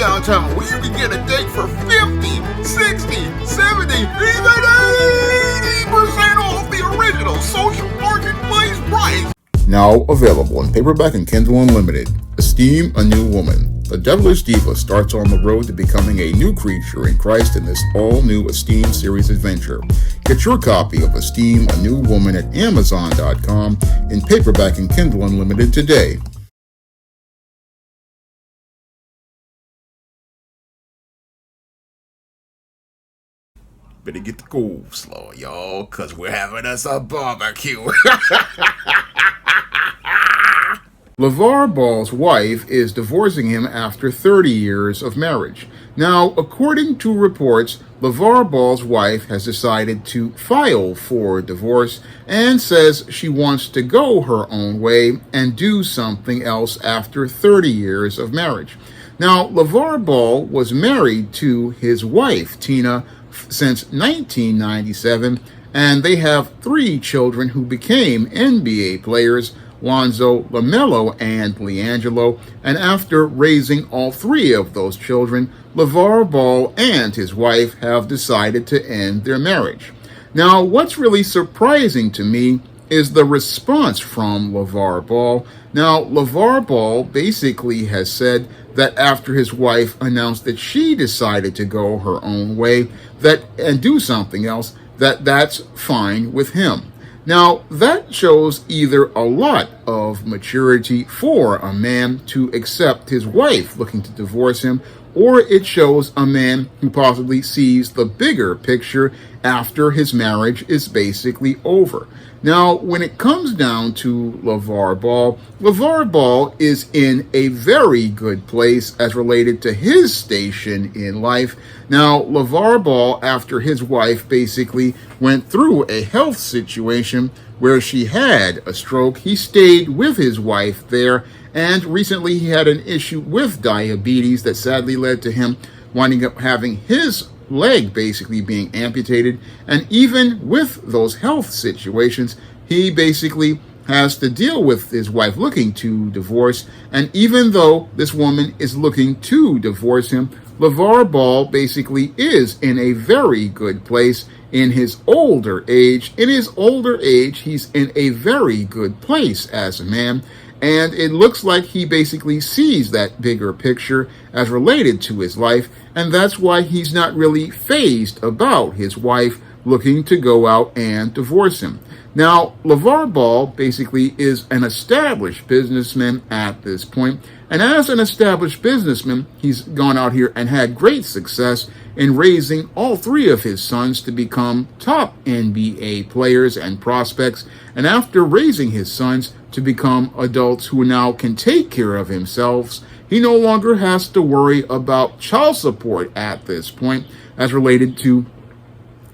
downtown where you can get a date for 50, 60, 70, even 80% off the original social marketplace price. Now available in paperback and Kindle Unlimited. Esteem a New Woman. The devilish diva starts on the road to becoming a new creature in Christ in this all-new Esteem series adventure. Get your copy of Esteem a New Woman at Amazon.com in paperback and Kindle Unlimited today. Better get the coleslaw, y'all, because we're having us a barbecue. LeVar Ball's wife is divorcing him after 30 years of marriage. Now, according to reports, LeVar Ball's wife has decided to file for divorce and says she wants to go her own way and do something else after 30 years of marriage. Now, LeVar Ball was married to his wife, Tina, since 1997, and they have 3 children who became NBA players, Lonzo, LaMelo, and LiAngelo, and after raising all 3 of those children, LeVar Ball and his wife have decided to end their marriage. Now, what's really surprising to me is the response from LeVar Ball. Now, LeVar Ball basically has said that after his wife announced that she decided to go her own way and do something else, that's fine with him. Now, that shows either a lot of maturity for a man to accept his wife looking to divorce him, or it shows a man who possibly sees the bigger picture after his marriage is basically over. Now, when it comes down to LeVar Ball is in a very good place as related to his station in life. Now, LeVar Ball, after his wife basically went through a health situation where she had a stroke, he stayed with his wife there, and recently he had an issue with diabetes that sadly led to him winding up having his leg basically being amputated. And even with those health situations, he basically has to deal with his wife looking to divorce. And even though this woman is looking to divorce him, LeVar Ball basically is in a very good place in his older age. In his older age, he's in a very good place as a man. And it looks like he basically sees that bigger picture as related to his life, and that's why he's not really fazed about his wife looking to go out and divorce him. Now, LeVar Ball basically is an established businessman at this point, and as an established businessman, he's gone out here and had great success in raising all 3 of his sons to become top NBA players and prospects, and after raising his sons to become adults who now can take care of themselves, he no longer has to worry about child support at this point as related to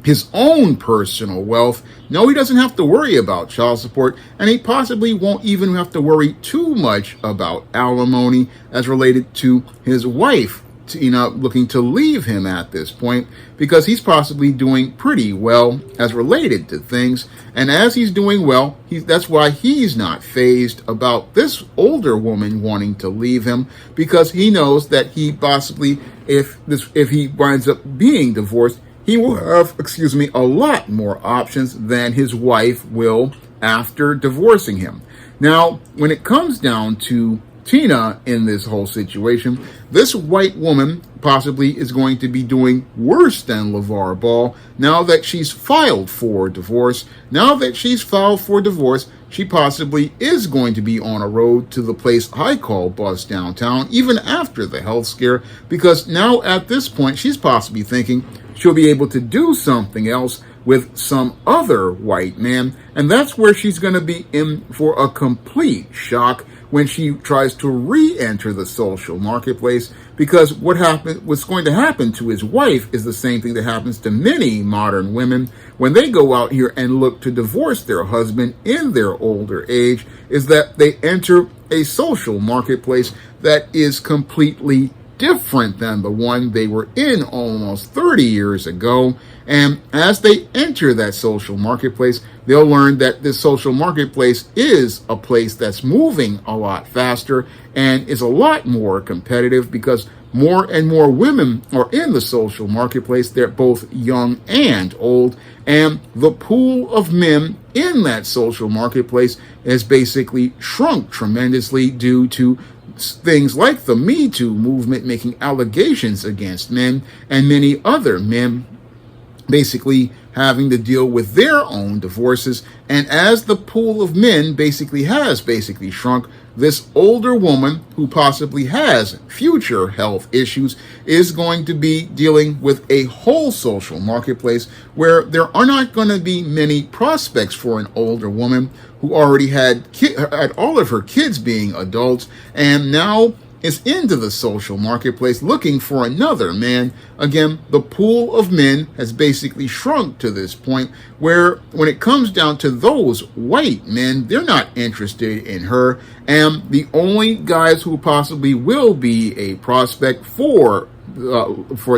his own personal wealth. No, he doesn't have to worry about child support, and he possibly won't even have to worry too much about alimony as related to his wife, Tina, looking to leave him at this point, because he's possibly doing pretty well as related to things. And as he's doing well, that's why he's not fazed about this older woman wanting to leave him, because he knows that he possibly, if he winds up being divorced, he will have, a lot more options than his wife will after divorcing him. Now, when it comes down to Tina in this whole situation, this white woman possibly is going to be doing worse than LeVar Ball now that she's filed for divorce. Now that she's filed for divorce, she possibly is going to be on a road to the place I call Bust Downtown, even after the health scare, because now at this point, she's possibly thinking she'll be able to do something else with some other white man, and that's where she's going to be in for a complete shock when she tries to re-enter the social marketplace, because what's going to happen to his wife is the same thing that happens to many modern women when they go out here and look to divorce their husband in their older age, is that they enter a social marketplace that is completely different than the one they were in almost 30 years ago. And as they enter that social marketplace, they'll learn that this social marketplace is a place that's moving a lot faster and is a lot more competitive because more and more women are in the social marketplace. They're both young and old. And the pool of men in that social marketplace has basically shrunk tremendously due to things like the Me Too movement making allegations against men and many other men basically having to deal with their own divorces. And as the pool of men basically has shrunk, this older woman who possibly has future health issues is going to be dealing with a whole social marketplace where there are not going to be many prospects for an older woman who already had all of her kids being adults and now is into the social marketplace looking for another man. Again, the pool of men has basically shrunk to this point where when it comes down to those white men, they're not interested in her. And the only guys who possibly will be a prospect for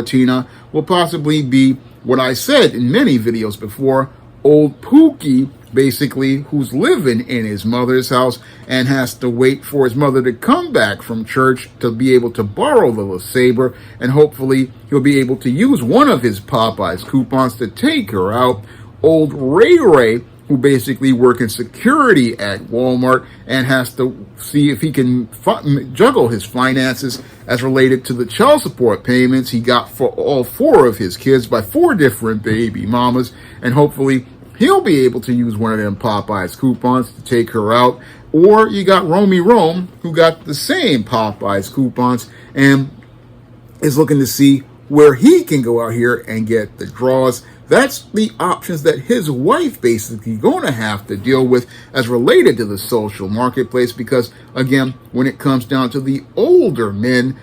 Tina will possibly be what I said in many videos before, old Pookie, basically, who's living in his mother's house and has to wait for his mother to come back from church to be able to borrow the LeSabre, and hopefully he'll be able to use one of his Popeyes coupons to take her out. Old Ray, who basically works in security at Walmart and has to see if he can juggle his finances as related to the child support payments he got for all 4 of his kids by 4 different baby mamas, and hopefully he'll be able to use one of them Popeyes coupons to take her out. Or you got Romy Rome, who got the same Popeyes coupons and is looking to see where he can go out here and get the draws. That's the options that his wife basically going to have to deal with as related to the social marketplace, because again, when it comes down to the older men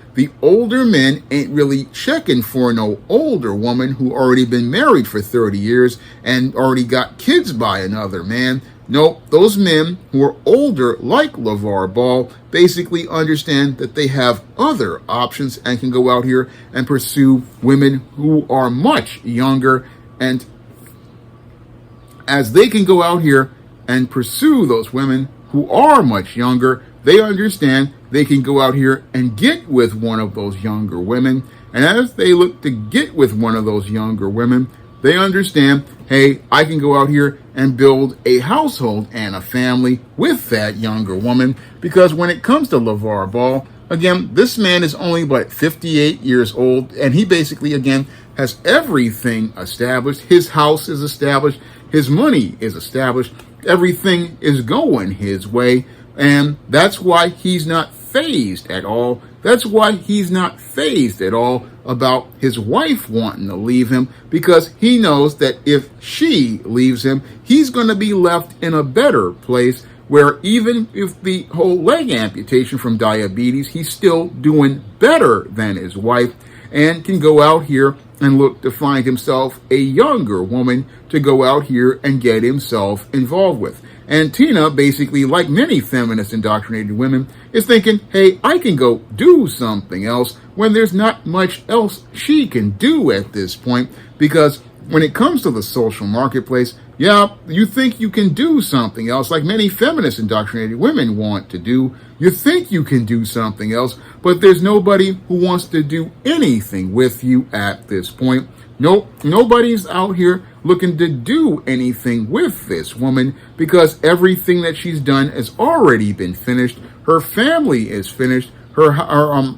ain't really checking for no older woman who already been married for 30 years and already got kids by another man. Nope, those men who are older, like Lavar Ball, basically understand that they have other options and can go out here and pursue women who are much younger. And as they can go out here and pursue those women who are much younger, they understand they can go out here and get with one of those younger women. And as they look to get with one of those younger women, they understand, hey, I can go out here and build a household and a family with that younger woman. Because when it comes to Lavar Ball, again, this man is only but 58 years old, and he basically, again, has everything established. His house is established. His money is established. Everything is going his way. And that's why he's not fazed at all. That's why he's not fazed at all about his wife wanting to leave him, because he knows that if she leaves him, he's going to be left in a better place where even if the whole leg amputation from diabetes, he's still doing better than his wife and can go out here and look to find himself a younger woman to go out here and get himself involved with. And Tina, basically, like many feminist indoctrinated women, is thinking, hey, I can go do something else when there's not much else she can do at this point. Because when it comes to the social marketplace, yeah, you think you can do something else, like many feminist indoctrinated women want to do. You think you can do something else, but there's nobody who wants to do anything with you at this point. Nope, nobody's out here looking to do anything with this woman, because everything that she's done has already been finished. Her family is finished. Her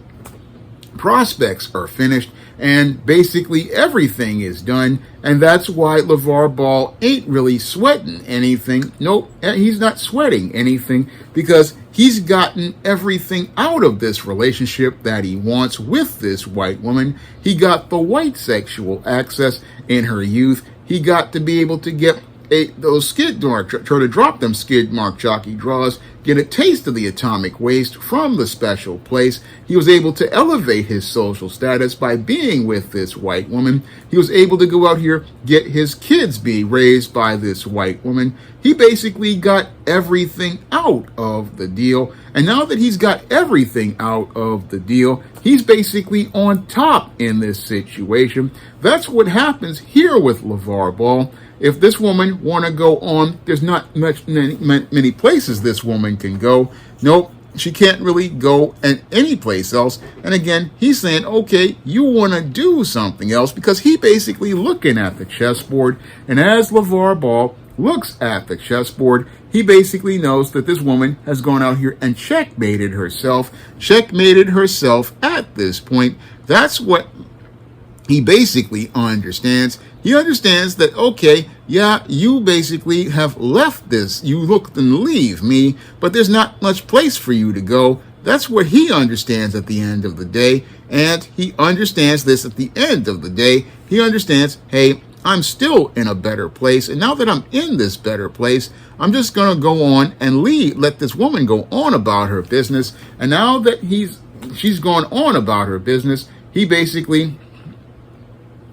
prospects are finished, and basically everything is done. And that's why Lavar Ball ain't really sweating anything. Nope, he's not sweating anything, because he's gotten everything out of this relationship that he wants with this white woman. He got the white sexual access in her youth. He got to be able to get those skid mark, try to drop them skid mark jockey draws, get a taste of the atomic waste from the special place. He was able to elevate his social status by being with this white woman. He was able to go out here, get his kids be raised by this white woman. He basically got everything out of the deal. And now that he's got everything out of the deal, he's basically on top in this situation. That's what happens here with LaVar Ball. If this woman want to go on, there's not many places this woman can go. Nope, she can't really go any place else. And again, he's saying, okay, you want to do something else, because he basically looking at the chessboard. And as LaVar Ball looks at the chessboard, he basically knows that this woman has gone out here and checkmated herself at this point. That's what he basically understands. He understands that, okay, yeah, you basically have left this. You looked and leave me, but there's not much place for you to go. That's what he understands at the end of the day. And he understands this at the end of the day. He understands, hey, I'm still in a better place. And now that I'm in this better place, I'm just going to go on and let this woman go on about her business. And now that she's gone on about her business, he basically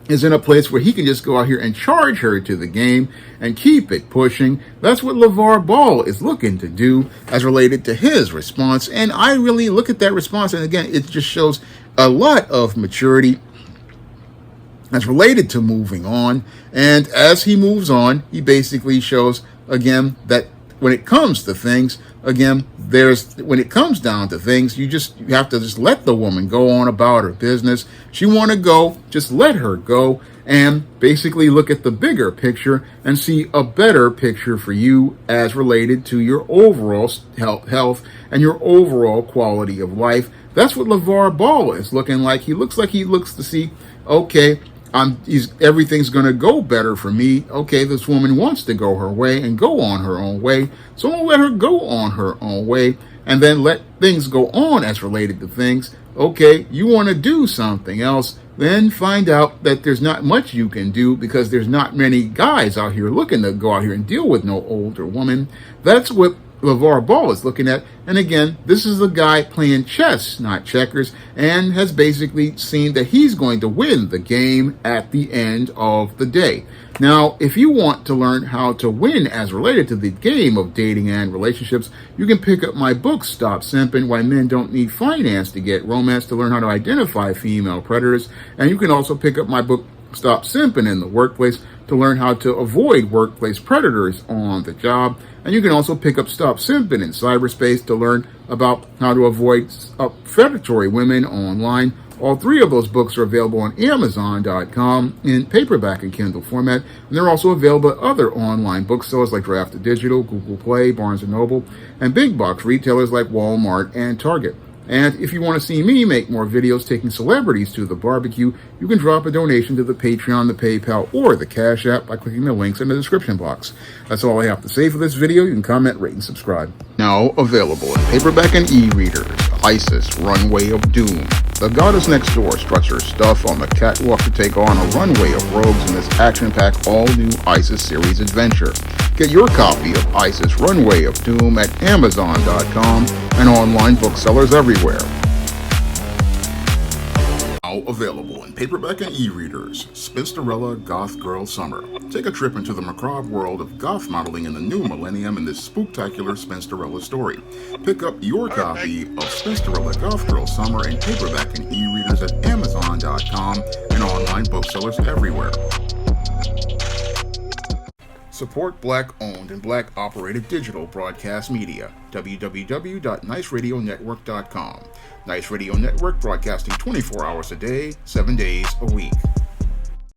is in a place where he can just go out here and charge her to the game and keep it pushing. That's what LaVar Ball is looking to do as related to his response. And I really look at that response, and again, it just shows a lot of maturity as related to moving on. And as he moves on, he basically shows, again, that when it comes to things, again, when it comes down to things, you have to just let the woman go on about her business. She want to go, just let her go, and basically look at the bigger picture and see a better picture for you as related to your overall health and your overall quality of life. That's what LaVar Ball is looking like. He looks to see, okay, everything's going to go better for me. Okay, this woman wants to go her way and go on her own way, so I'm going to let her go on her own way and then let things go on as related to things. Okay, you want to do something else, then find out that there's not much you can do, because there's not many guys out here looking to go out here and deal with no older woman. That's what LaVar Ball is looking at. And again, this is a guy playing chess, not checkers, and has basically seen that he's going to win the game at the end of the day. Now, if you want to learn how to win as related to the game of dating and relationships, you can pick up my book, Stop Simping: Why Men Don't Need Finance to Get Romance, to learn how to identify female predators. And you can also pick up my book, Stop Simping in the Workplace, to learn how to avoid workplace predators on the job. And you can also pick up Stop Simping in Cyberspace to learn about how to avoid predatory women online. All three of those books are available on Amazon.com in paperback and Kindle format. And they're also available at other online booksellers like Drafted Digital, Google Play, Barnes & Noble, and big box retailers like Walmart and Target. And if you want to see me make more videos taking celebrities to the barbecue, you can drop a donation to the Patreon, the PayPal, or the Cash App by clicking the links in the description box. That's all I have to say for this video. You can comment, rate, and subscribe. Now available in paperback and e-readers, ISIS: Runway of Doom. The goddess next door struts her stuff on the catwalk to take on a runway of rogues in this action-packed all-new ISIS series adventure. Get your copy of ISIS: Runway of Doom at Amazon.com and online booksellers everywhere. Now available in paperback and e-readers, Spinsterella Goth Girl Summer. Take a trip into the macabre world of goth modeling in the new millennium in this spooktacular Spinsterella story. Pick up your copy of Spinsterella Goth Girl Summer in paperback and e-readers at Amazon.com and online booksellers everywhere. Support Black-owned and Black-operated digital broadcast media. www.niceradionetwork.com. Nice Radio Network, broadcasting 24 hours a day, 7 days a week.